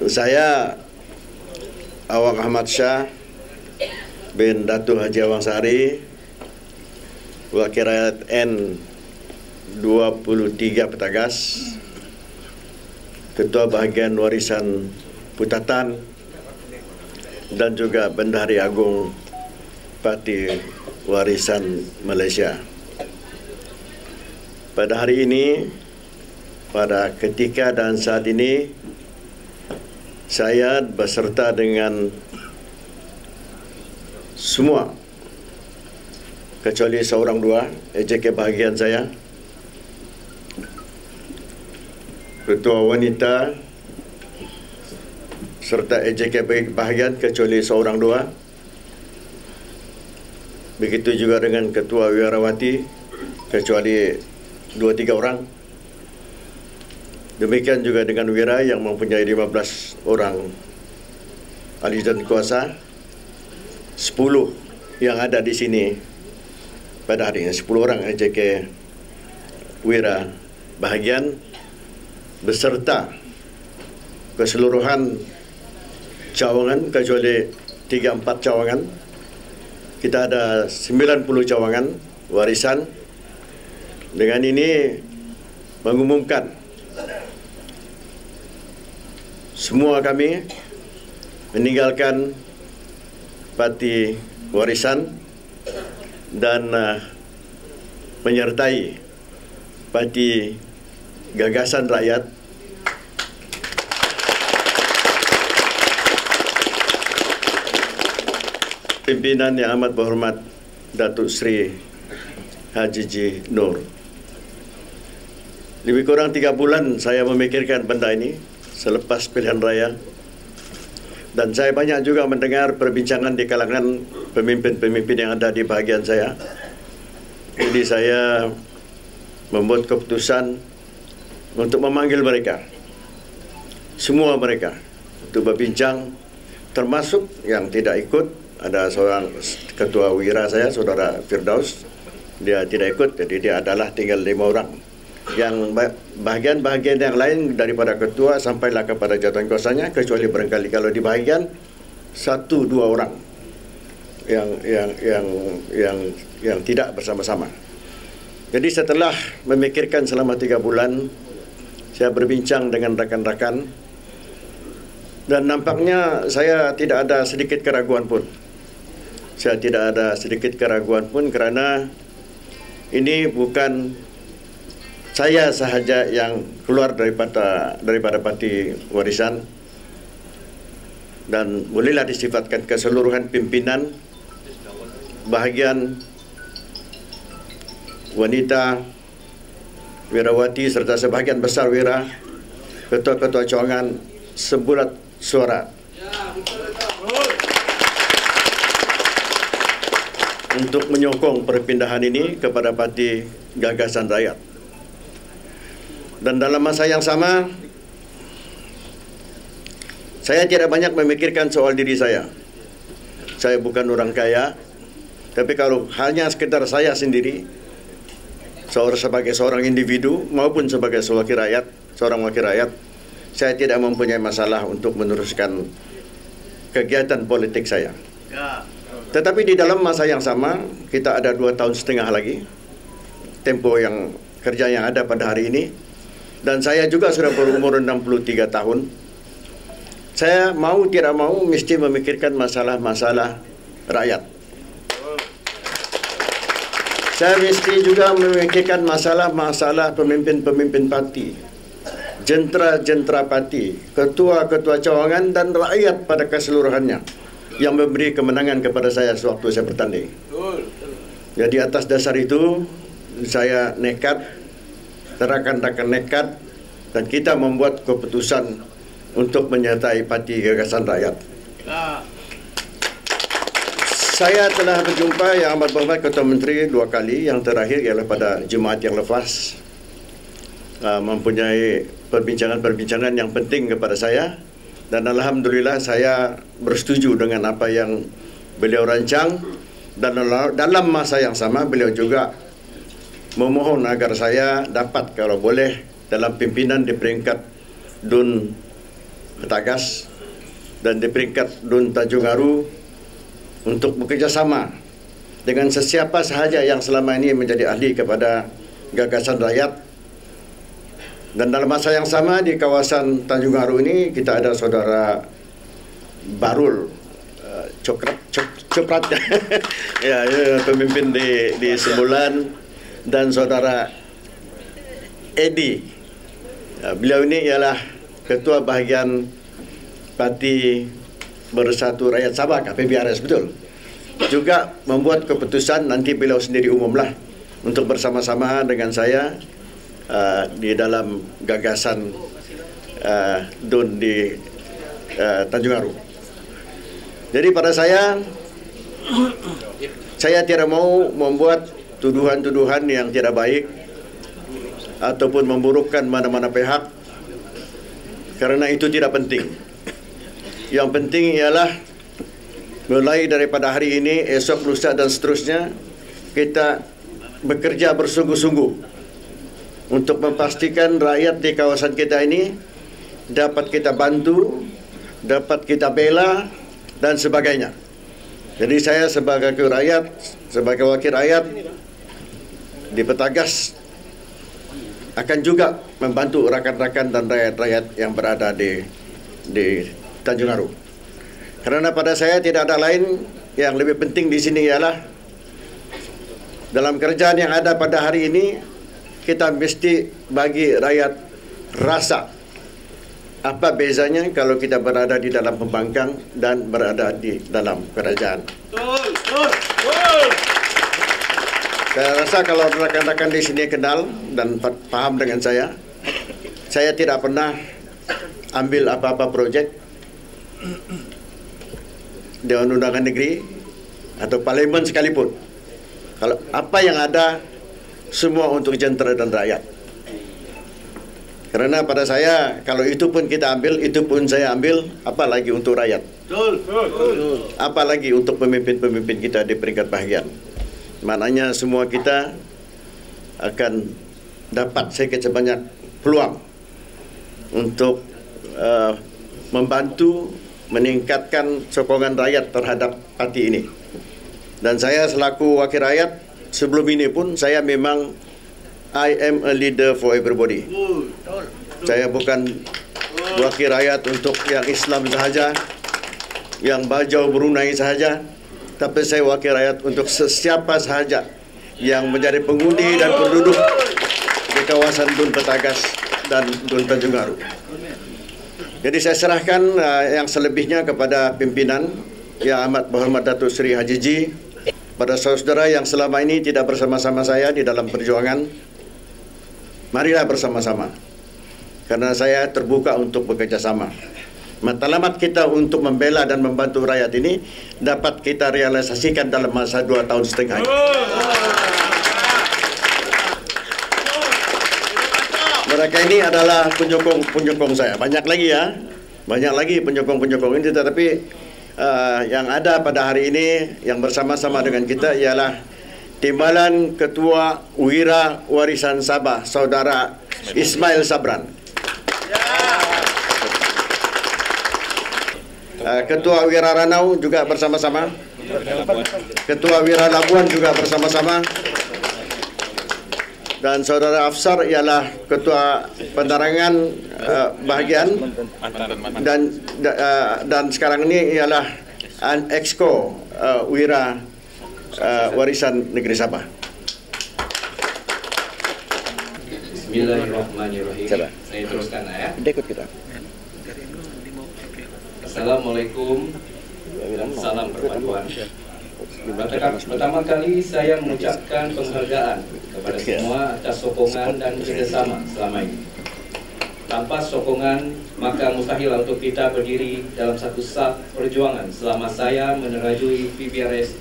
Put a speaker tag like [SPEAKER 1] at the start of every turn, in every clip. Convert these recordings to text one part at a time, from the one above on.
[SPEAKER 1] Saya Awang Ahmad Shah bin Datuk Haji Awang Sari, Wakil Rakyat N23 Petagas, Ketua Bahagian Warisan Putatan, dan juga Bendahari Agung Parti Warisan Malaysia. Pada hari ini, pada ketika dan saat ini, saya beserta dengan semua kecuali seorang dua EJK bahagian saya, Ketua Wanita serta EJK bahagian kecuali seorang dua, begitu juga dengan Ketua Wirawati kecuali 2-3 orang. Demikian juga dengan Wira yang mempunyai 15 orang ahli dan kuasa. 10 yang ada di sini pada hari ini, 10 orang EJK Wira bahagian beserta keseluruhan cawangan kecuali 3-4 cawangan. Kita ada 90 cawangan warisan. Dengan ini mengumumkan semua kami meninggalkan Parti Warisan dan menyertai Parti Gagasan Rakyat. Pimpinan yang amat berhormat Datuk Seri Haji G. Nur. Lebih kurang 3 bulan saya memikirkan benda ini selepas pilihan raya, dan saya banyak juga mendengar perbincangan di kalangan pemimpin-pemimpin yang ada di bahagian saya. Jadi saya membuat keputusan untuk memanggil mereka, semua mereka, untuk berbincang, termasuk yang tidak ikut. Ada seorang Ketua Wira saya, Saudara Firdaus, dia tidak ikut, jadi dia adalah tinggal 5 orang. Yang bahagian-bahagian yang lain daripada ketua sampailah kepada jawatan kuasanya, kecuali barangkali kalau di bahagian 1-2 orang yang tidak bersama-sama. Jadi setelah memikirkan selama 3 bulan, saya berbincang dengan rakan-rakan, dan nampaknya saya tidak ada sedikit keraguan pun. Saya tidak ada sedikit keraguan pun, kerana ini bukan saya sahaja yang keluar daripada Parti Warisan, dan bolehlah disifatkan keseluruhan pimpinan bahagian wanita, wirawati serta sebahagian besar wira, ketua-ketua cawangan sebulat suara untuk menyokong perpindahan ini kepada Parti Gagasan Rakyat. Dan dalam masa yang sama, saya tidak banyak memikirkan soal diri saya. Saya bukan orang kaya, tapi kalau hanya sekedar saya sendiri, sebagai seorang individu maupun sebagai seorang wakil rakyat, saya tidak mempunyai masalah untuk meneruskan kegiatan politik saya. Tetapi di dalam masa yang sama, kita ada 2,5 tahun lagi tempo yang kerja yang ada pada hari ini. Dan saya juga sudah berumur 63 tahun. Saya mau tidak mau mesti memikirkan masalah-masalah rakyat. Saya mesti juga memikirkan masalah-masalah pemimpin-pemimpin parti, jentera-jentera parti, ketua-ketua cawangan, dan rakyat pada keseluruhannya yang memberi kemenangan kepada saya sewaktu saya bertanding. Jadi atas dasar itu, saya nekat, rakan-rakan nekat, dan kita membuat keputusan untuk menyertai Parti Gagasan Rakyat. Saya telah berjumpa Yang Amat Berhormat Ketua Menteri 2 kali. Yang terakhir ialah pada Jumaat yang lepas, mempunyai perbincangan-perbincangan yang penting kepada saya, dan alhamdulillah saya bersetuju dengan apa yang beliau rancang, dan dalam masa yang sama beliau juga memohon agar saya dapat kalau boleh dalam pimpinan di peringkat DUN Petagas dan di peringkat DUN Tanjung Aru untuk bekerjasama dengan sesiapa sahaja yang selama ini menjadi ahli kepada gagasan rakyat. Dan dalam masa yang sama di kawasan Tanjung Aru ini kita ada saudara Barul Cokrat ya, pemimpin di Sembulan, dan saudara Edi. Beliau ini ialah ketua bahagian Parti Bersatu Rakyat Sabah PBRS, betul. Juga membuat keputusan, nanti beliau sendiri umumlah, untuk bersama-sama dengan saya di dalam gagasan DUN di Tanjung Aru. Jadi pada saya tidak mau membuat tuduhan-tuduhan yang tidak baik ataupun memburukkan mana-mana pihak, karena itu tidak penting. Yang penting ialah mulai daripada hari ini, esok, lusa dan seterusnya, kita bekerja bersungguh-sungguh untuk memastikan rakyat di kawasan kita ini dapat kita bantu, dapat kita bela dan sebagainya. Jadi saya sebagai rakyat, sebagai wakil rakyat di Petagas akan juga membantu rakan-rakan dan rakyat-rakyat yang berada di Tanjung Aru. Karena pada saya tidak ada lain yang lebih penting di sini ialah dalam kerjaan yang ada pada hari ini, kita mesti bagi rakyat rasa apa bezanya kalau kita berada di dalam pembangkang dan berada di dalam kerajaan. Saya rasa kalau rakan-rakan di sini kenal dan paham dengan saya tidak pernah ambil apa-apa projek Dewan Undangan Negeri atau Parlimen sekalipun. Kalau apa yang ada semua untuk jentera dan rakyat. Karena pada saya, kalau itu pun kita ambil, itu pun saya ambil, apalagi untuk rakyat. Apalagi untuk pemimpin-pemimpin kita di peringkat bahagian. Maknanya semua kita akan dapat sedikit sebanyak peluang untuk membantu meningkatkan sokongan rakyat terhadap parti ini. Dan saya selaku wakil rakyat, sebelum ini pun saya memang I am a leader for everybody. Saya bukan wakil rakyat untuk yang Islam sahaja, yang Bajau Brunei sahaja, tapi saya wakil rakyat untuk sesiapa sahaja yang menjadi pengundi dan penduduk di kawasan DUN Petagas dan DUN Tanjung Aru. Jadi saya serahkan yang selebihnya kepada pimpinan Yang Amat Berhormat Datuk Seri Haji Ji, pada saudara yang selama ini tidak bersama-sama saya di dalam perjuangan. Marilah bersama-sama, karena saya terbuka untuk bekerja sama. Matlamat kita untuk membela dan membantu rakyat ini dapat kita realisasikan dalam masa 2 tahun setengah ini. Mereka ini adalah penyokong saya. Banyak lagi ya, banyak lagi penyokong ini. Tetapi yang ada pada hari ini yang bersama-sama dengan kita ialah Timbalan Ketua Wira Warisan Sabah, Saudara Ismail Sabran. Ketua Wira Ranau juga bersama-sama. Ketua Wira Labuan juga bersama-sama. Dan Saudara Afsar ialah Ketua Penerangan Bahagian. Dan sekarang ini ialah Exco Wira Warisan Negeri Sabah.
[SPEAKER 2] Bismillahirrahmanirrahim. Saya teruskan ya.
[SPEAKER 1] Ikut kita.
[SPEAKER 2] Assalamualaikum dan salam persatuan. Pertama kali saya mengucapkan penghargaan kepada semua atas sokongan dan kerjasama selama ini. Tanpa sokongan, maka mustahil untuk kita berdiri dalam satu saf perjuangan selama saya menerajui PBRS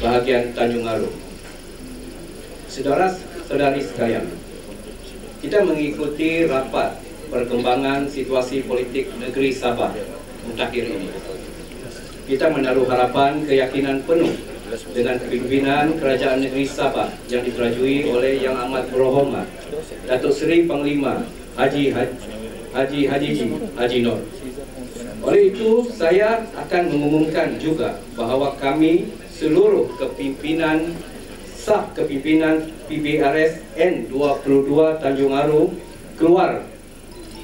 [SPEAKER 2] bahagian Tanjung Aru. Saudara-saudari sekalian, kita mengikuti rapat perkembangan situasi politik negeri Sabah mutakhir ini. Kita menaruh harapan keyakinan penuh dengan pimpinan Kerajaan Negeri Sabah yang diterajui oleh Yang Amat Berhormat Datuk Seri Panglima Haji Haji Nur. Oleh itu, saya akan mengumumkan juga bahawa kami seluruh kepimpinan sah kepimpinan PBRS N22 Tanjung Aru keluar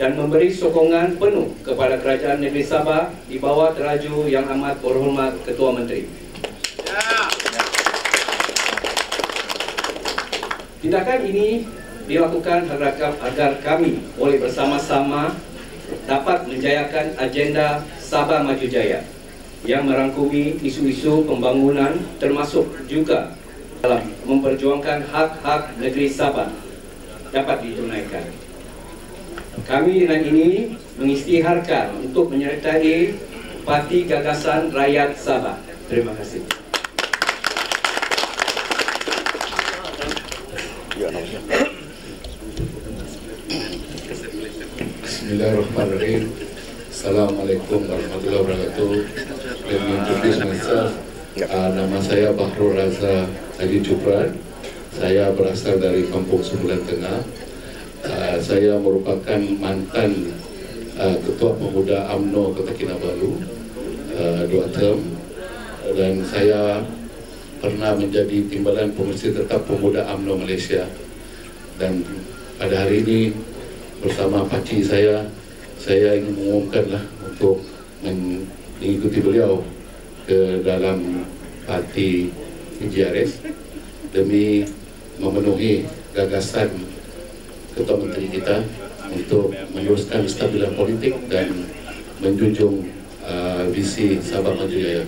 [SPEAKER 2] dan memberi sokongan penuh kepada Kerajaan Negeri Sabah di bawah teraju Yang Amat Berhormat Ketua Menteri. Tindakan ini dilakukan agar kami boleh bersama-sama dapat menjayakan agenda Sabah Maju Jaya yang merangkumi isu-isu pembangunan termasuk juga dalam memperjuangkan hak-hak negeri Sabah dapat ditunaikan. Kami dengan ini mengisytiharkan untuk menyertai Parti Gagasan Rakyat Sabah. Terima kasih.
[SPEAKER 3] Bismillahirrahmanirrahim. Assalamualaikum warahmatullahi wabarakatuh. Let me introduce myself. Nama saya Bahrul Raza Haji Cupran. Saya berasal dari Kampung Sembilan Tengah. Saya merupakan mantan Ketua Pemuda UMNO Kota Kinabalu 2 term, dan saya pernah menjadi Timbalan Pengurusi Tetap Pemuda UMNO Malaysia. Dan pada hari ini bersama pakcik saya ingin mengumumkanlah untuk mengikuti beliau ke dalam parti PGRS demi memenuhi gagasan Ketua Menteri kita untuk meneruskan kestabilan politik dan menjunjung visi Sabah Maju Jaya.